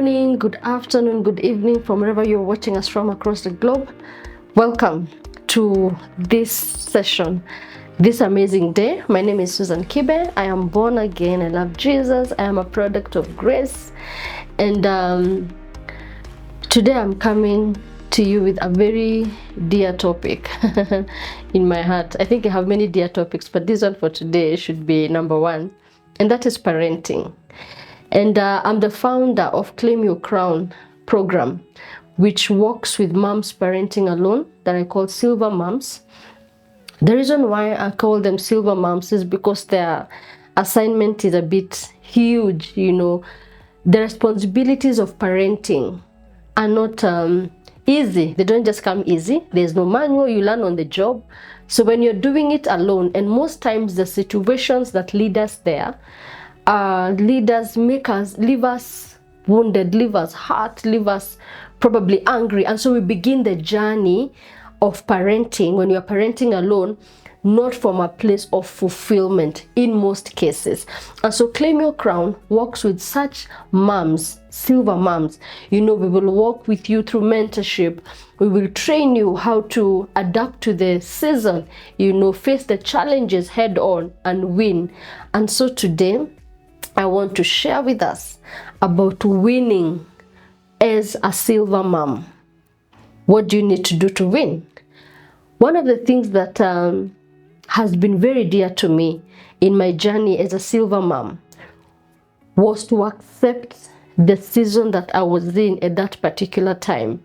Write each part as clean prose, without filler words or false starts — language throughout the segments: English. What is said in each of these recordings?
morning, good afternoon, good evening from wherever you're watching us from across the globe. Welcome to this session, this amazing day. My name is Susan Kibe. I am born again. I love Jesus. I am a product of grace. And today I'm coming to you with a very dear topic in my heart. I think I have many dear topics, but this one for today should be number one, and that is parenting. And I'm the founder of Claim Your Crown program, which works with moms parenting alone, that I call Silver Moms. The reason why I call them Silver Moms is because their assignment is a bit huge. You know, the responsibilities of parenting are not easy. They don't just come easy. There's no manual. You learn on the job. So when you're doing it alone, and most times the situations that lead us there, leaders leave us wounded, leave us hurt, leave us probably angry. And so we begin the journey of parenting, when you're parenting alone, not from a place of fulfillment in most cases. And so Claim Your Crown works with such moms, silver moms. You know, we will work with you through mentorship. We will train you how to adapt to the season, you know, face the challenges head on and win. And so today, I want to share with us about winning as a silver mom. What do you need to do to win? One of the things that has been very dear to me in my journey as a silver mom was to accept the season that I was in at that particular time.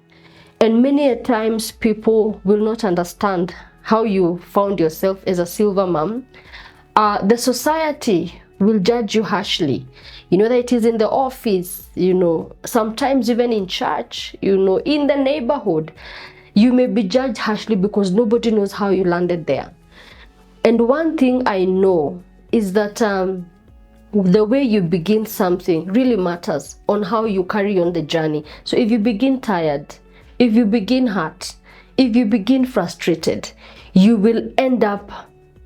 And many a times people will not understand how you found yourself as a silver mom. The society will judge you harshly. You know, that it is in the office, you know, sometimes even in church, you know, in the neighborhood, you may be judged harshly because nobody knows how you landed there. And one thing I know is that the way you begin something really matters on how you carry on the journey. So if you begin tired, if you begin hurt, if you begin frustrated, you will end up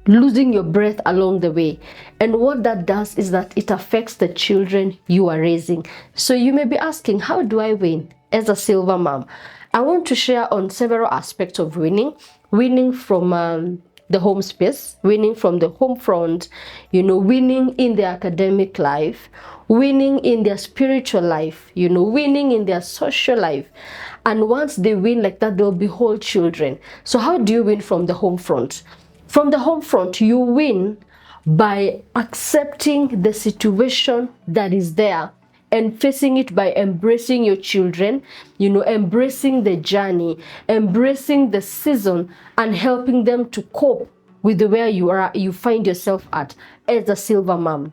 losing your breath along the way. And what that does is that it affects the children you are raising. So you may be asking, how do I win as a silver mom? I want to share on several aspects of winning. Winning from the home space, winning from the home front, you know, winning in their academic life, winning in their spiritual life, you know, winning in their social life. And once they win like that, they'll be whole children. So how do you win from the home front? From the home front, you win by accepting the situation that is there and facing it by embracing your children, you know, embracing the journey, embracing the season, and helping them to cope with where you find yourself at as a silver mom.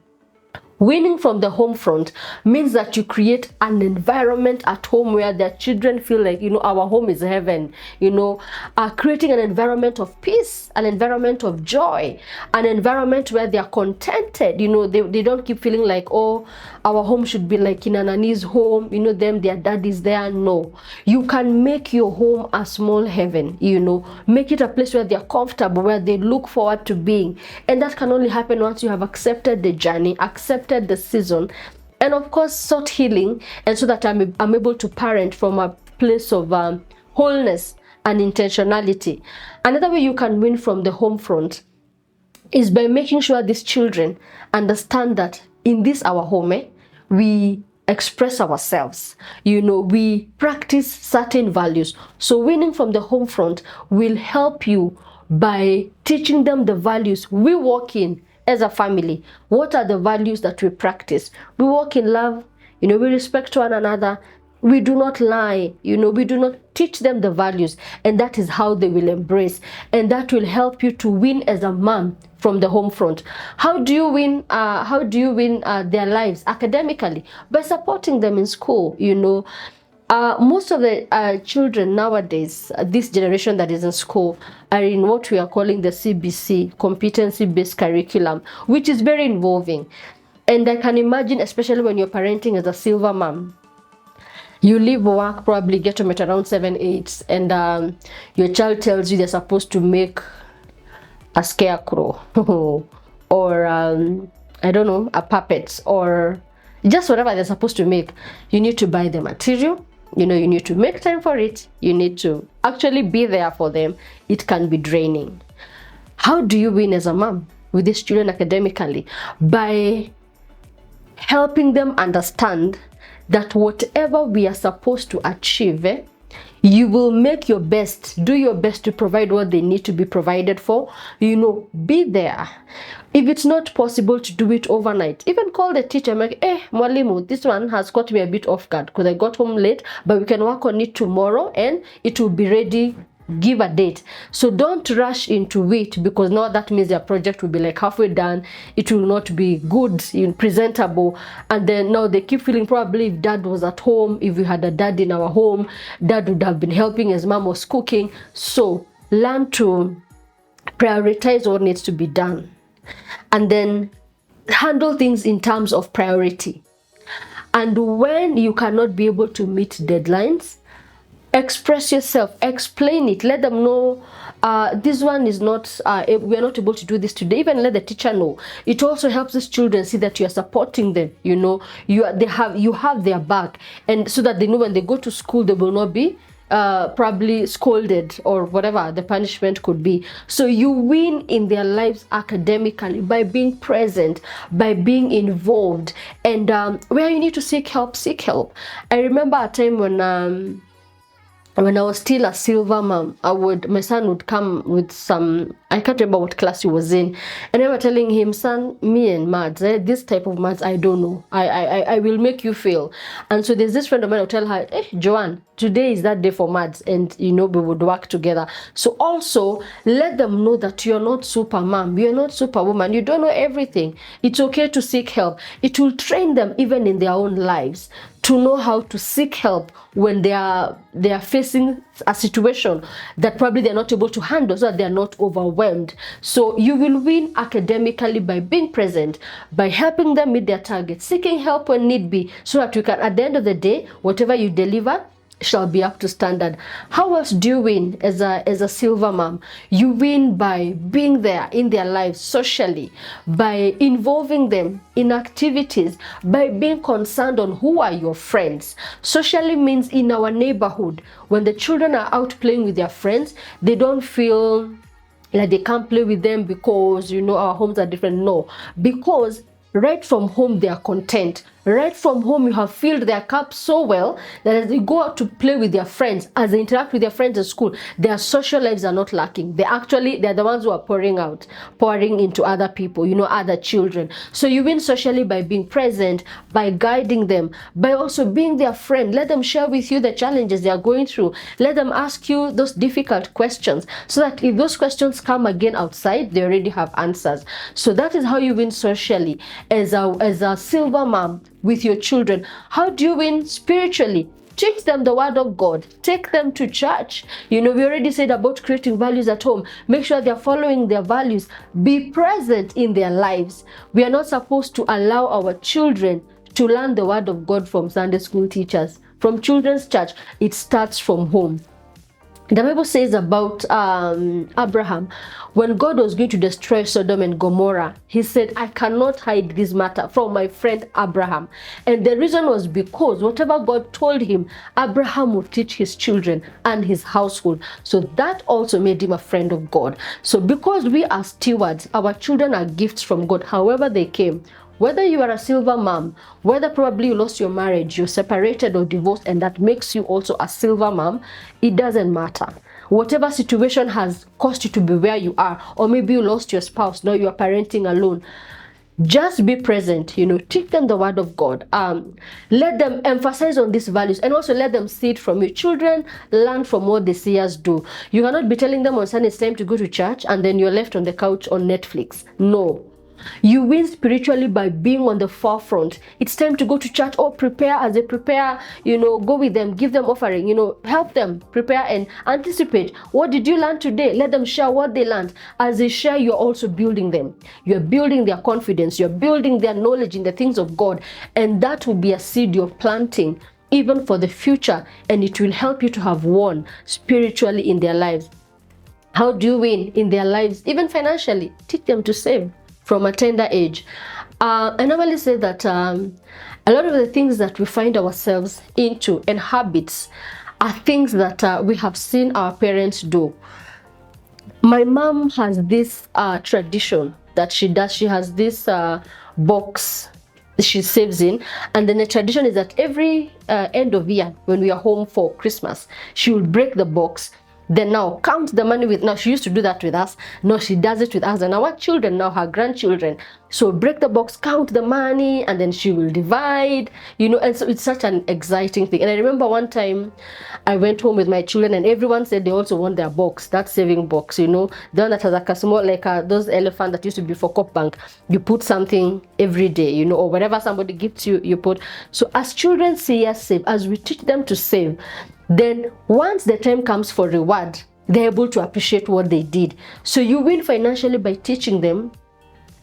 Winning from the home front means that you create an environment at home where their children feel like, you know, our home is heaven, you know, creating an environment of peace, an environment of joy, an environment where they are contented, you know, they don't keep feeling like, oh, our home should be like in a nanny's home, you know, their dad is there. No, you can make your home a small heaven, you know, make it a place where they're comfortable, where they look forward to being. And that can only happen once you have accepted the journey, accepted the season, and of course sought healing, and so that I'm able to parent from a place of wholeness and intentionality. Another way you can win from the home front is by making sure these children understand that in this our home, we express ourselves, you know, we practice certain values. So winning from the home front will help you by teaching them the values we walk in as a family. What are the values that we practice? We walk in love, you know, we respect one another, we do not lie, you know, we do not teach them the values, and that is how they will embrace, and that will help you to win as a mom from the home front. How do you win? Their lives academically? By supporting them in school, you know. Most of the children nowadays, this generation that is in school, are in what we are calling the CBC, competency-based curriculum, which is very involving. And I can imagine, especially when you're parenting as a silver mom, you leave work, probably get home at around 7, 8, and your child tells you they're supposed to make a scarecrow or I don't know, a puppet, or just whatever they're supposed to make, you need to buy the material. You know, you need to make time for it. You need to actually be there for them. It can be draining. How do you win as a mom with these children academically? By helping them understand that whatever we are supposed to achieve, you will make your best, do your best to provide what they need to be provided for. You know, be there. If it's not possible to do it overnight, even call the teacher and like, mwalimu, this one has caught me a bit off guard because I got home late, but we can work on it tomorrow and it will be ready. Give a date. So don't rush into it, because now that means your project will be like halfway done. It will not be good, presentable, and then now they keep feeling probably if dad was at home, if we had a dad in our home, dad would have been helping as mom was cooking. So learn to prioritize what needs to be done, and then handle things in terms of priority. And when you cannot be able to meet deadlines, express yourself, explain it, let them know this one is not, we are not able to do this today. Even let the teacher know. It also helps these children see that you are supporting them. You know, you have their back, and so that they know when they go to school they will not be probably scolded or whatever the punishment could be. So you win in their lives academically by being present, by being involved, and where you need to seek help, seek help. I remember a time when I was still a silver mom, my son would come with some, I can't remember what class he was in, and I was telling him, son, me and maths, this type of maths, I don't know. I will make you fail. And so there's this friend of mine who tell her, Joanne, today is that day for maths, and we would work together. So also let them know that you're not super mom, you're not superwoman, you don't know everything. It's okay to seek help. It will train them even in their own lives to know how to seek help when they are facing a situation that probably they're not able to handle, so that they're not overwhelmed. So you will win academically by being present, by helping them meet their targets, seeking help when need be, so that you can, at the end of the day, whatever you deliver shall be up to standard. How else do you win as a silver mom? You win by being there in their lives socially, by involving them in activities, by being concerned on who are your friends. Socially means in our neighborhood, when the children are out playing with their friends, they don't feel like they can't play with them because our homes are different. No, because right from home they are content. Right from home, you have filled their cup so well that as they go out to play with their friends, as they interact with their friends at school, their social lives are not lacking. They're the ones who are pouring into other people, other children. So you win socially by being present, by guiding them, by also being their friend. Let them share with you the challenges they are going through. Let them ask you those difficult questions, so that if those questions come again outside, they already have answers. So that is how you win socially as a silver mom with your children. How do you win spiritually? Teach them the word of God. Take them to church. We already said about creating values at home. Make sure they're following their values. Be present in their lives. We are not supposed to allow our children to learn the word of God from Sunday school teachers, from children's church. It starts from home. The Bible says about Abraham, when God was going to destroy Sodom and Gomorrah, he said, I cannot hide this matter from my friend Abraham. And the reason was because whatever God told him, Abraham would teach his children and his household. So that also made him a friend of God. So because we are stewards, our children are gifts from God, however they came. Whether you are a silver mom, whether probably you lost your marriage, you're separated or divorced, and that makes you also a silver mom, it doesn't matter. Whatever situation has caused you to be where you are, or maybe you lost your spouse, now you are parenting alone, just be present, teach them the word of God. Let them emphasize on these values, and also let them see it from your children. Learn from what the seers do. You cannot be telling them on Sunday it's time to go to church and then you're left on the couch on Netflix. No. You win spiritually by being on the forefront. It's time to go to church. Prepare as they prepare, go with them, give them offering, help them prepare and anticipate. What did you learn today? Let them share what they learned. As they share, you're also building them. You're building their confidence. You're building their knowledge in the things of God. And that will be a seed you're planting even for the future. And it will help you to have won spiritually in their lives. How do you win in their lives? Even financially, teach them to save from a tender age. I normally say that A lot of the things that we find ourselves into and habits are things that we have seen our parents do. My mom has this tradition that she does. She has this box she saves in, and then the tradition is that every end of year when we are home for Christmas, she will break the box, then now count the money with, now she used to do that with us, now she does it with us and our children, now her grandchildren. So break the box, count the money, and then she will divide, you know. And so it's such an exciting thing. And I remember one time I went home with my children and everyone said they also want their box, that saving box, you know, the one that has like a small, like those elephant that used to be for Coop Bank. You put something every day, you know, or whatever somebody gives you, you put. So as children see us save, as we teach them to save, then once the time comes for reward, they're able to appreciate what they did. So you win financially by teaching them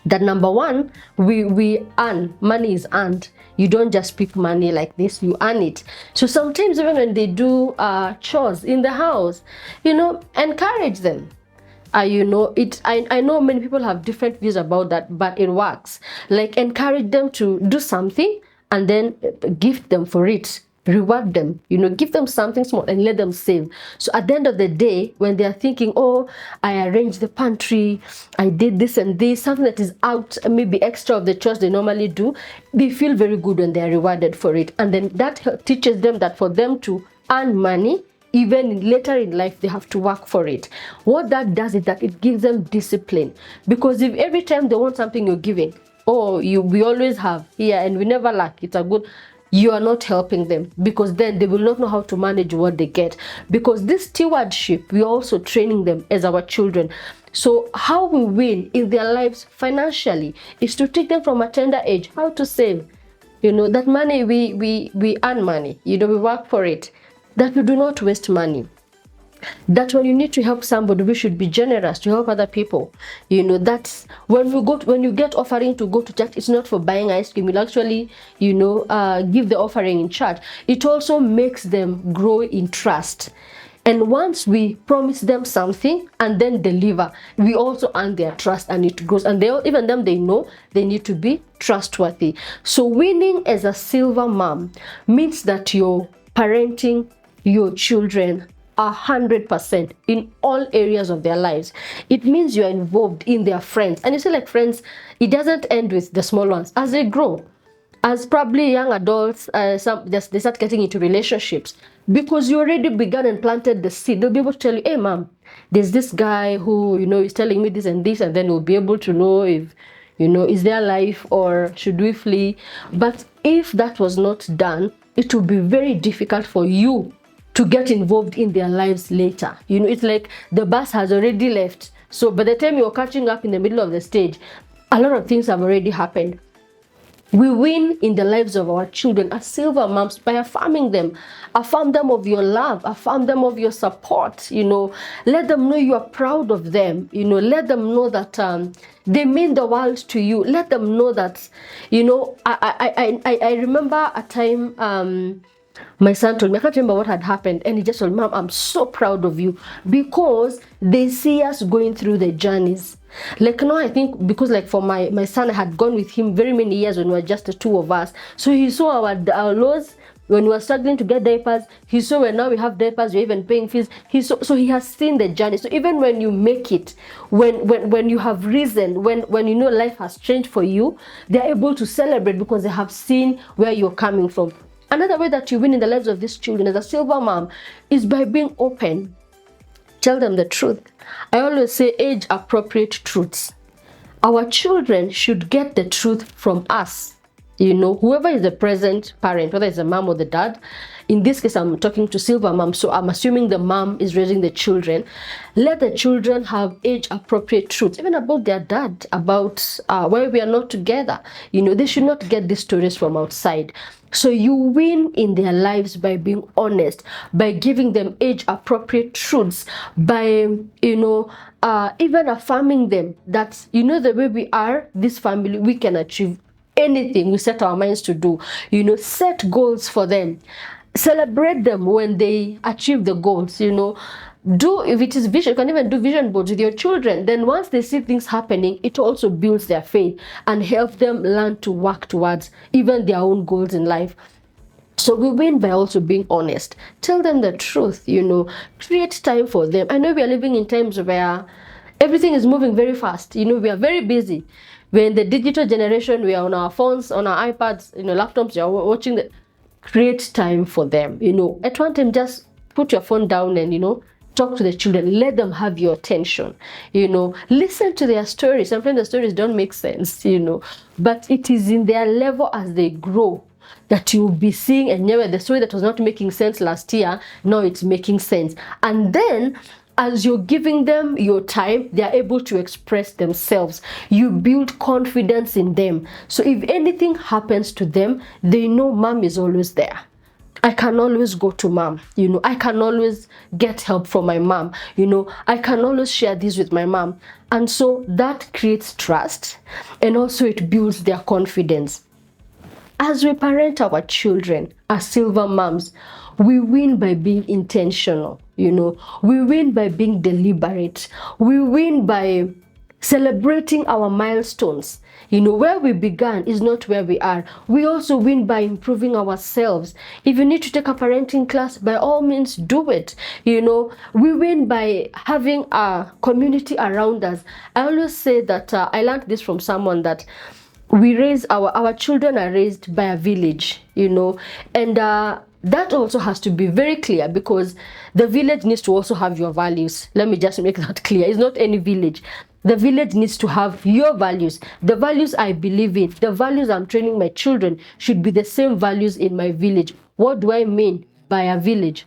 that, number one, we earn, money is earned. You don't just pick money like this, you earn it. So sometimes even when they do chores in the house, you know, encourage them. You know, I know many people have different views about that, but it works. Like, encourage them to do something and then gift them for it. Reward them, you know, give them something small and let them save. So at the end of the day, when they are thinking, oh, I arranged the pantry, I did this and this, something that is out, maybe extra of the chores they normally do, they feel very good when they are rewarded for it. And then that teaches them that for them to earn money, even later in life, they have to work for it. What that does is that it gives them discipline. Because if every time they want something you're giving, oh, we always have here and we never lack, it's a good, you are not helping them, because then they will not know how to manage what they get. Because this stewardship, we are also training them as our children. So how we win in their lives financially is to teach them from a tender age how to save. You know, that money, we earn money, you know, we work for it, that we do not waste money. That when you need to help somebody, we should be generous to help other people. You know, that's when you get offering to go to church, it's not for buying ice cream. You'll actually, you know, give the offering in church. It also makes them grow in trust. And once we promise them something and then deliver, we also earn their trust and it grows. And even them, they know they need to be trustworthy. So winning as a silver mom means that you're parenting your children 100% in all areas of their lives. It means you are involved in their friends. And you see, like, friends, it doesn't end with the small ones. As they grow, as probably young adults, they start getting into relationships, because you already began and planted the seed. They'll be able to tell you, hey mom, there's this guy who, you know, is telling me this and this, and then we'll be able to know if, you know, is there life or should we flee. But if that was not done, it will be very difficult for you to get involved in their lives later. You know, it's like the bus has already left. So by the time you're catching up in the middle of the stage, a lot of things have already happened. We win in the lives of our children as silver moms by affirming them. Affirm them of your love. Affirm them of your support. You know, let them know you are proud of them. You know, let them know that they mean the world to you. Let them know that, you know, I remember a time my son told me, I can't remember what had happened, and he just told, Mom, I'm so proud of you, because they see us going through the journeys. Like, now I think because, like, for my son, I had gone with him very many years when we were just the two of us. So he saw our lows when we were struggling to get diapers. He saw when now we have diapers, we're even paying fees. So he has seen the journey. So even when you make it, when you have risen, when you know life has changed for you, they're able to celebrate because they have seen where you're coming from. Another way that you win in the lives of these children as a silver mom is by being open. Tell them the truth. I always say age-appropriate truths. Our children should get the truth from us. You know, whoever is the present parent, whether it's the mom or the dad, in this case, I'm talking to silver mom, so I'm assuming the mom is raising the children. Let the children have age-appropriate truths, even about their dad, about why we are not together. You know, they should not get these stories from outside. So you win in their lives by being honest, by giving them age-appropriate truths, by, you know, even affirming them that, you know, the way we are, this family, we can achieve anything we set our minds to do. You know, set goals for them. Celebrate them when they achieve the goals, you know. If it is vision, you can even do vision boards with your children. Then once they see things happening, it also builds their faith and help them learn to work towards even their own goals in life. So we win by also being honest. Tell them the truth, create time for them. I know we are living in times where everything is moving very fast. We are very busy. We're in the digital generation. We are on our phones, on our iPads, laptops. You're watching create time for them. At one time, just put your phone down and, talk to the children. Let them have your attention. Listen to their stories. Sometimes the stories don't make sense, but it is in their level as they grow that you'll be seeing, and the story that was not making sense last year, now it's making sense. And then as you're giving them your time, they are able to express themselves. You build confidence in them. So if anything happens to them, they know mom is always there. I can always go to mom, I can always get help from my mom, I can always share this with my mom. And so that creates trust, and also it builds their confidence. As we parent our children as silver moms, we win by being intentional, we win by being deliberate, we win by celebrating our milestones. Where we began is not where we are. We also win by improving ourselves. If you need to take a parenting class, by all means do it. We win by having a community around us. I always say that I learned this from someone, that we raise our children are raised by a village, and that also has to be very clear, because the village needs to also have your values. Let me just make that clear. It's not any village. The village needs to have your values. The values I believe in, the values I'm training my children should be the same values in my village. What do I mean by a village?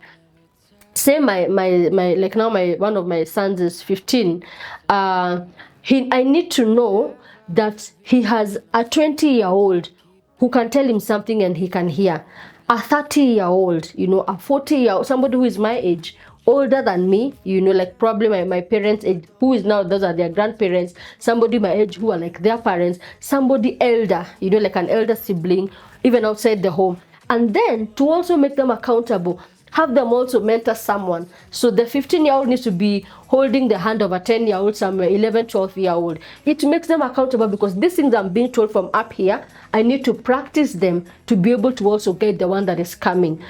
Say my like now one of my sons is 15. I need to know that he has a 20-year-old who can tell him something and he can hear. A 30-year-old, a 40-year-old, somebody who is my age, older than me, like probably my parents' age, who is now, those are their grandparents, somebody my age who are like their parents, somebody elder, like an elder sibling, even outside the home. And then to also make them accountable, have them also mentor someone. So the 15-year-old needs to be holding the hand of a 10-year-old, somewhere 11, 12-year-old. It makes them accountable, because these things I'm being told from up here, I need to practice them to be able to also get the one that is coming.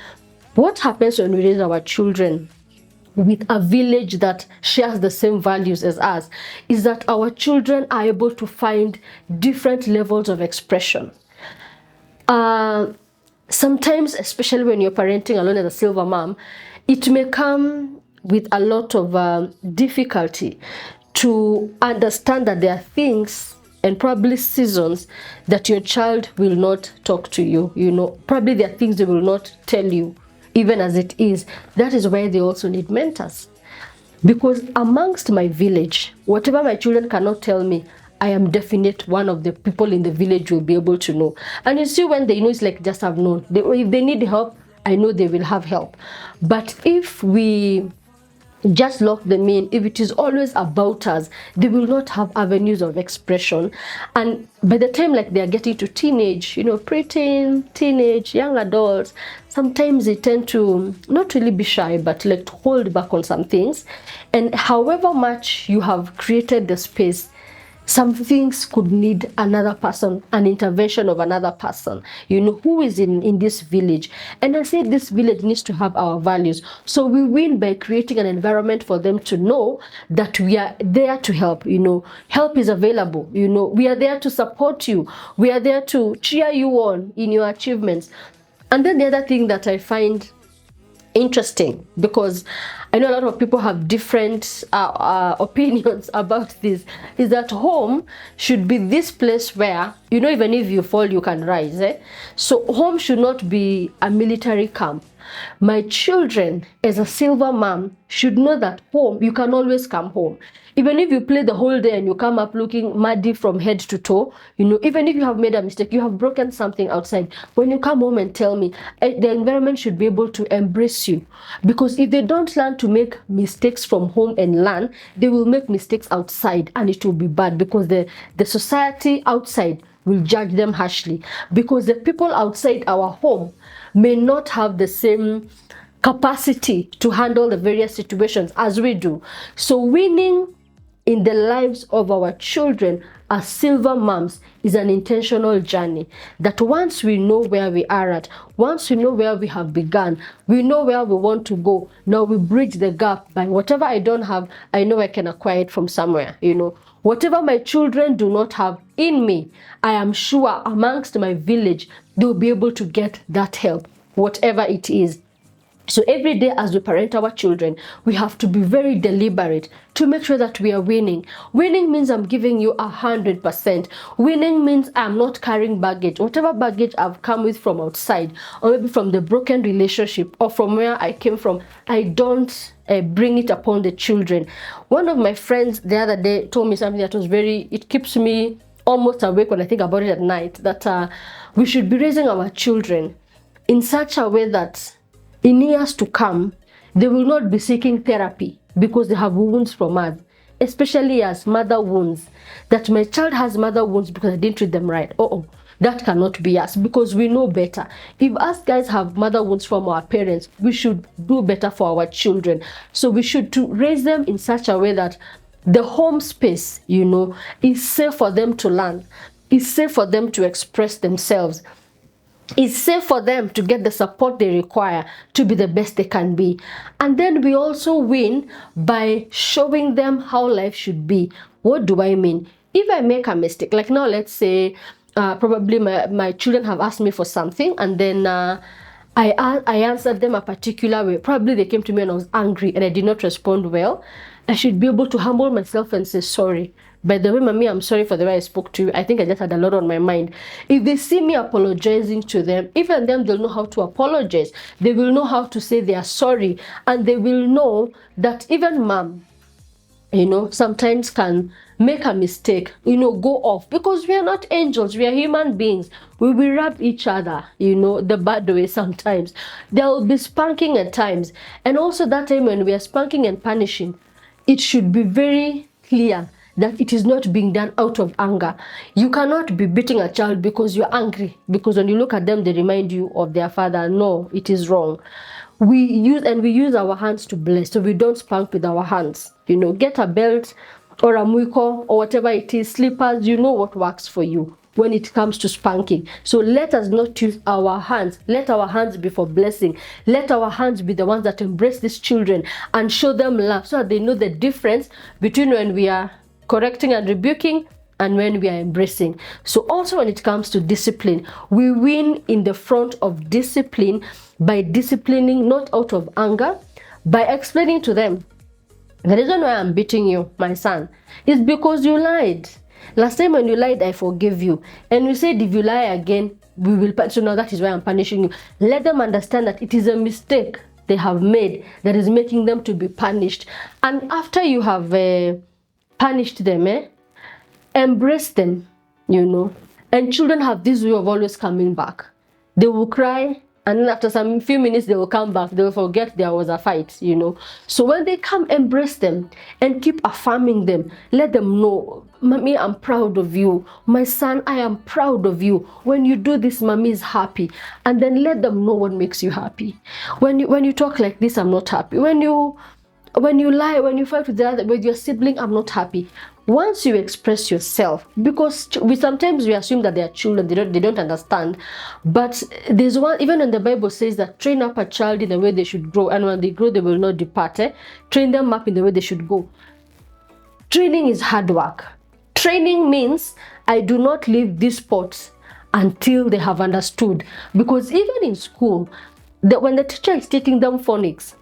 What happens when we raise our children with a village that shares the same values as us is that our children are able to find different levels of expression. Sometimes, especially when you're parenting alone as a silver mom, it may come with a lot of difficulty to understand that there are things and probably seasons that your child will not talk to you. Probably there are things they will not tell you, even as it is. That is why they also need mentors. Because amongst my village, whatever my children cannot tell me, I am definite one of the people in the village will be able to know. And you see, when they know, it's like just have known. If they need help, I know they will have help. But if we just lock them in, if it is always about us, they will not have avenues of expression. And by the time like they are getting to teenage, preteen, teenage, young adults, sometimes they tend to not really be shy, but like to hold back on some things. And however much you have created the space, some things could need another person, an intervention of another person, who is in this village. And I say this village needs to have our values. So we win by creating an environment for them to know that we are there to help. Help is available. We are there to support you. We are there to cheer you on in your achievements. And then the other thing that I find interesting, because I know a lot of people have different opinions about this, is that home should be this place where, even if you fall, you can rise. So home should not be a military camp. My children, as a silver mom, should know that home, you can always come home. Even if you play the whole day and you come up looking muddy from head to toe, even if you have made a mistake, you have broken something outside, when you come home and tell me, the environment should be able to embrace you. Because if they don't learn to make mistakes from home and learn, they will make mistakes outside, and it will be bad, because the society outside will judge them harshly, because the people outside our home may not have the same capacity to handle the various situations as we do. So winning in the lives of our children as silver moms is an intentional journey, that once we know where we are at, once we know where we have begun, we know where we want to go, now we bridge the gap by whatever I don't have, I know I can acquire it from somewhere. Whatever my children do not have in me, I am sure amongst my village they'll be able to get that help, whatever it is. So every day as we parent our children, we have to be very deliberate to make sure that we are winning. Winning means I'm giving you 100%. Winning means I'm not carrying baggage. Whatever baggage I've come with from outside, or maybe from the broken relationship, or from where I came from, I don't bring it upon the children. One of my friends the other day told me something that was it keeps me almost awake when I think about it at night, that we should be raising our children in such a way that in years to come, they will not be seeking therapy because they have wounds from us, especially as mother wounds. That my child has mother wounds because I didn't treat them right. That cannot be us, because we know better. If us guys have mother wounds from our parents, we should do better for our children. So we should raise them in such a way that the home space, is safe for them to learn, is safe for them to express themselves. It's safe for them to get the support they require to be the best they can be. And then we also win by showing them how life should be. What do I mean? If I make a mistake, like now, let's say probably my children have asked me for something, and then I answered them a particular way. Probably they came to me and I was angry and I did not respond well. I should be able to humble myself and say sorry. By the way, mommy, I'm sorry for the way I spoke to you. I think I just had a lot on my mind. If they see me apologizing to them, even them, they'll know how to apologize. They will know how to say they are sorry. And they will know that even mom, sometimes can make a mistake, go off, because we are not angels, we are human beings. We will rub each other, the bad way sometimes. There will be spanking at times. And also that time when we are spanking and punishing, it should be very clear that it is not being done out of anger. You cannot be beating a child because you're angry, because when you look at them, they remind you of their father. No, it is wrong. We use our hands to bless, so we don't spank with our hands. Get a belt or a muiko or whatever it is, slippers, what works for you when it comes to spanking. So let us not use our hands. Let our hands be for blessing. Let our hands be the ones that embrace these children and show them love, so that they know the difference between when we are correcting and rebuking and when we are embracing. So also when it comes to discipline, we win in the front of discipline by disciplining not out of anger, by explaining to them, the reason why I'm beating you, my son, is because you lied. Last time when you lied, I forgave you. And you said if you lie again, we will punish you. So now that is why I'm punishing you. Let them understand that it is a mistake they have made that is making them to be punished. And after you have punished them, embrace them, And children have this way of always coming back. They will cry, and then after some few minutes, they will come back. They will forget there was a fight, So when they come, embrace them and keep affirming them. Let them know, mommy, I'm proud of you. My son, I am proud of you. When you do this, mommy is happy. And then let them know what makes you happy. When you talk like this, I'm not happy. When you lie, when you fight with your sibling, I'm not happy. Once you express yourself, because sometimes we assume that they are children, they don't understand. But there's one, even in the Bible says that train up a child in the way they should grow, and when they grow, they will not depart. Train them up in the way they should go. Training is hard work. Training means I do not leave this spot until they have understood. Because even in school, when the teacher is teaching them phonics,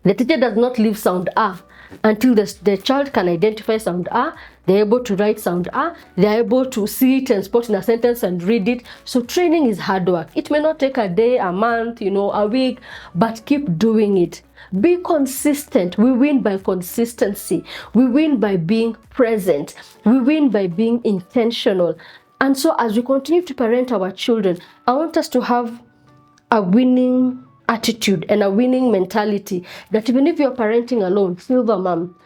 the teacher does not leave sound A until the child can identify sound A, they're able to write sound A, they're able to see it and spot in a sentence and read it. So training is hard work. It may not take a day, a month, a week, but keep doing it. Be consistent. We win by consistency. We win by being present. We win by being intentional. And so as we continue to parent our children, I want us to have a winning attitude and a winning mentality, that even if you're parenting alone, silver mom,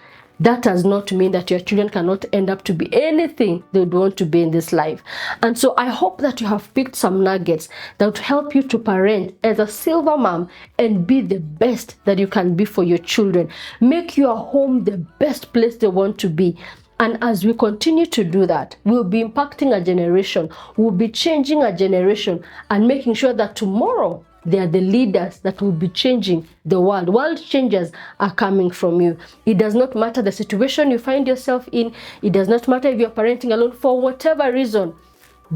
that does not mean that your children cannot end up to be anything they would want to be in this life. And so I hope that you have picked some nuggets that would help you to parent as a silver mom and be the best that you can be for your children. Make your home the best place they want to be. And as we continue to do that, we'll be impacting a generation, we'll be changing a generation, and making sure that tomorrow they are the leaders that will be changing the world. World changers are coming from you. It does not matter the situation you find yourself in. It does not matter if you're parenting alone. For whatever reason,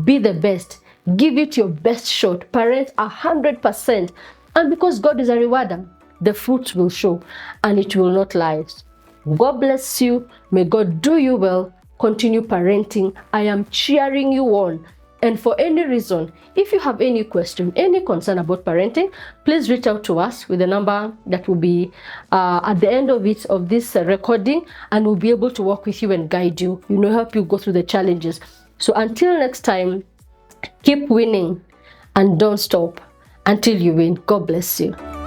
be the best. Give it your best shot. Parent 100%. And because God is a rewarder, the fruits will show and it will not lie. God bless you. May God do you well. Continue parenting. I am cheering you on. And for any reason, if you have any question, any concern about parenting, please reach out to us with the number that will be at the end of this recording, and we'll be able to work with you and guide you, help you go through the challenges. So until next time, keep winning and don't stop until you win. God bless you.